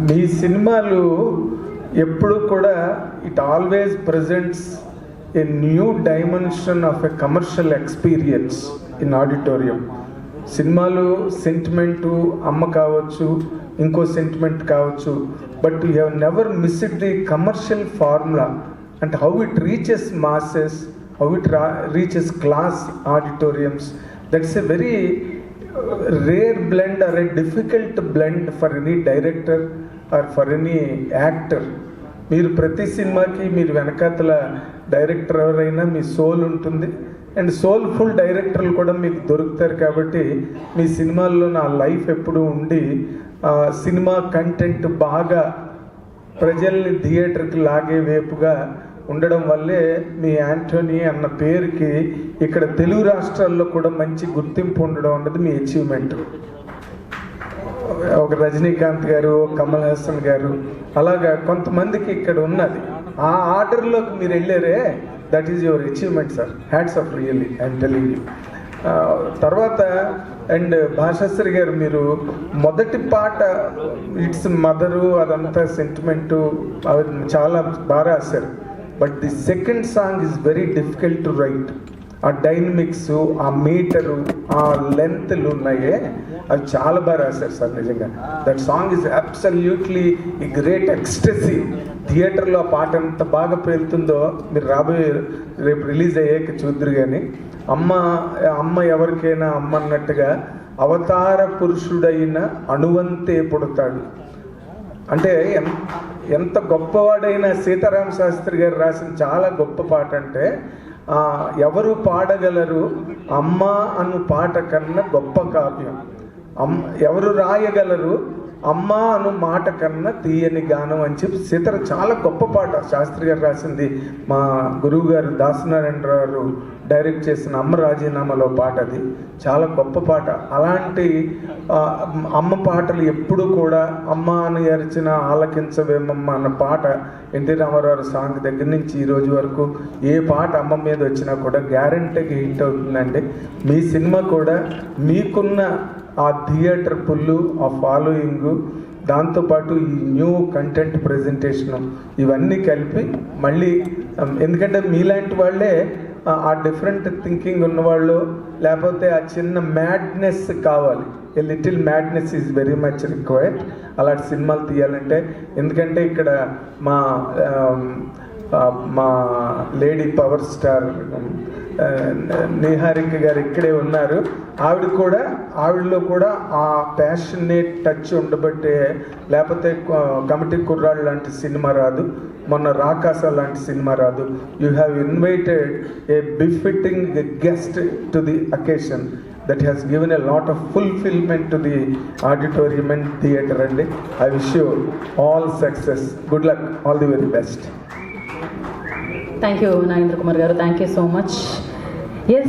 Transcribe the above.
మీ సినిమాలు ఎప్పుడు కూడా it always presents a new dimension of a commercial experience in auditorium. సినిమాలు సెంటిమెంటు అమ్మ కావచ్చు, ఇంకో సెంటిమెంట్ కావచ్చు, but you have never missed the commercial formula and how it reaches masses, how it reaches class auditoriums. That's a very rare blend or a difficult blend for any director or for any actor. మీరు ప్రతి సినిమాకి మీరు వెనకాతల director ఎవరైనా మీ soul ఉంటుంది and soulful డైరెక్టర్లు కూడా మీకు దొరుకుతారు. కాబట్టి మీ సినిమాల్లో నా లైఫ్ ఎప్పుడు ఉండి సినిమా కంటెంట్ బాగా ప్రజల్ని థియేటర్కి లాగే వేపుగా ఉండడం వల్లే మీ యాంటోనీ అన్న పేరుకి ఇక్కడ తెలుగు రాష్ట్రాల్లో కూడా మంచి గుర్తింపు ఉండడం అన్నది మీ అచీవ్మెంట్. ఒక రజనీకాంత్ గారు, కమల్ హాసన్ గారు, అలాగా కొంతమందికి ఇక్కడ ఉన్నది. ఆ ఆర్డర్లోకి మీరు వెళ్ళారే, that is your achievement sir. Hats off really I'm telling you. తర్వాత అండ్ భాషాశ్రీ గారు, మీరు మొదటి పాట ఇట్స్ మదరు, అదంతా సెంటిమెంటు, అవి చాలా బాగా రాశారు. But the second song is very difficult to right. ఆ డైనమిక్స్, ఆ మీటరు, ఆ లెంత్లు ఉన్నాయే, అవి చాలా బాగా రాశారు సార్. నిజంగా దట్ సాంగ్ ఈజ్ అబ్సల్యూట్లీ ఈ గ్రేట్ ఎక్స్టసీ. థియేటర్లో ఆ పాట ఎంత బాగా పేలుతుందో మీరు రాబోయే రేపు రిలీజ్ అయ్యాక చూద్దరు. కానీ అమ్మ ఎవరికైనా అమ్మ అన్నట్టుగా అవతార పురుషుడైన అణువంతే పుడతాడు అంటే ఎంత గొప్పవాడైన సీతారామ శాస్త్రి గారు రాసిన చాలా గొప్ప పాట. అంటే ఎవరు పాడగలరు అమ్మ అను పాట కన్నా గొప్ప కావ్యం, ఎవరు రాయగలరు అమ్మ అను మాట కన్నా తీయని గానం అని చెప్పి సీతారా చాలా గొప్ప పాట శాస్త్రి గారు రాసింది. మా గురువు గారు దాసనారాయణ గారు డైరెక్ట్ చేసిన అమ్మ రాజీనామాలో పాట, అది చాలా గొప్ప పాట. అలాంటి అమ్మ పాటలు ఎప్పుడు కూడా అమ్మ అని అరిచిన ఆలకించవేమమ్మ అన్న పాట ఎన్టీ రామారావు సాంగ్ దగ్గర నుంచి ఈ రోజు వరకు ఏ పాట అమ్మ మీద వచ్చినా కూడా గ్యారంటీగా హిట్ అవుతుందండి. మీ సినిమా కూడా మీకున్న ఆ థియేటర్ పుల్లు, ఆ ఫాలోయింగు, దాంతోపాటు ఈ న్యూ కంటెంట్ ప్రజెంటేషను, ఇవన్నీ కలిపి మళ్ళీ, ఎందుకంటే మీలాంటి వాళ్ళే ఆ డిఫరెంట్ థింకింగ్ ఉన్నవాళ్ళు, లేకపోతే ఆ చిన్న మ్యాడ్నెస్ కావాలి. A little madness is very much required అలాంటి సినిమాలు తీయాలంటే. ఎందుకంటే ఇక్కడ మా లేడీ పవర్ స్టార్ నిహారిక గారు ఇక్కడే ఉన్నారు. ఆవిడలో కూడా ఆ ప్యాషనేట్ టచ్ ఉండబట్టే, లేకపోతే కమిటీ కుర్రాళ్ళు లాంటి సినిమా రాదు, మొన్న రాకాస లాంటి సినిమా రాదు. You have invited A befitting guest to the occasion that has given a lot of fulfillment to the auditorium and theatre. And I wish you all success. Good luck. All the very best. Thank you, Narendra Kumar garu. Thank you so much. Yes.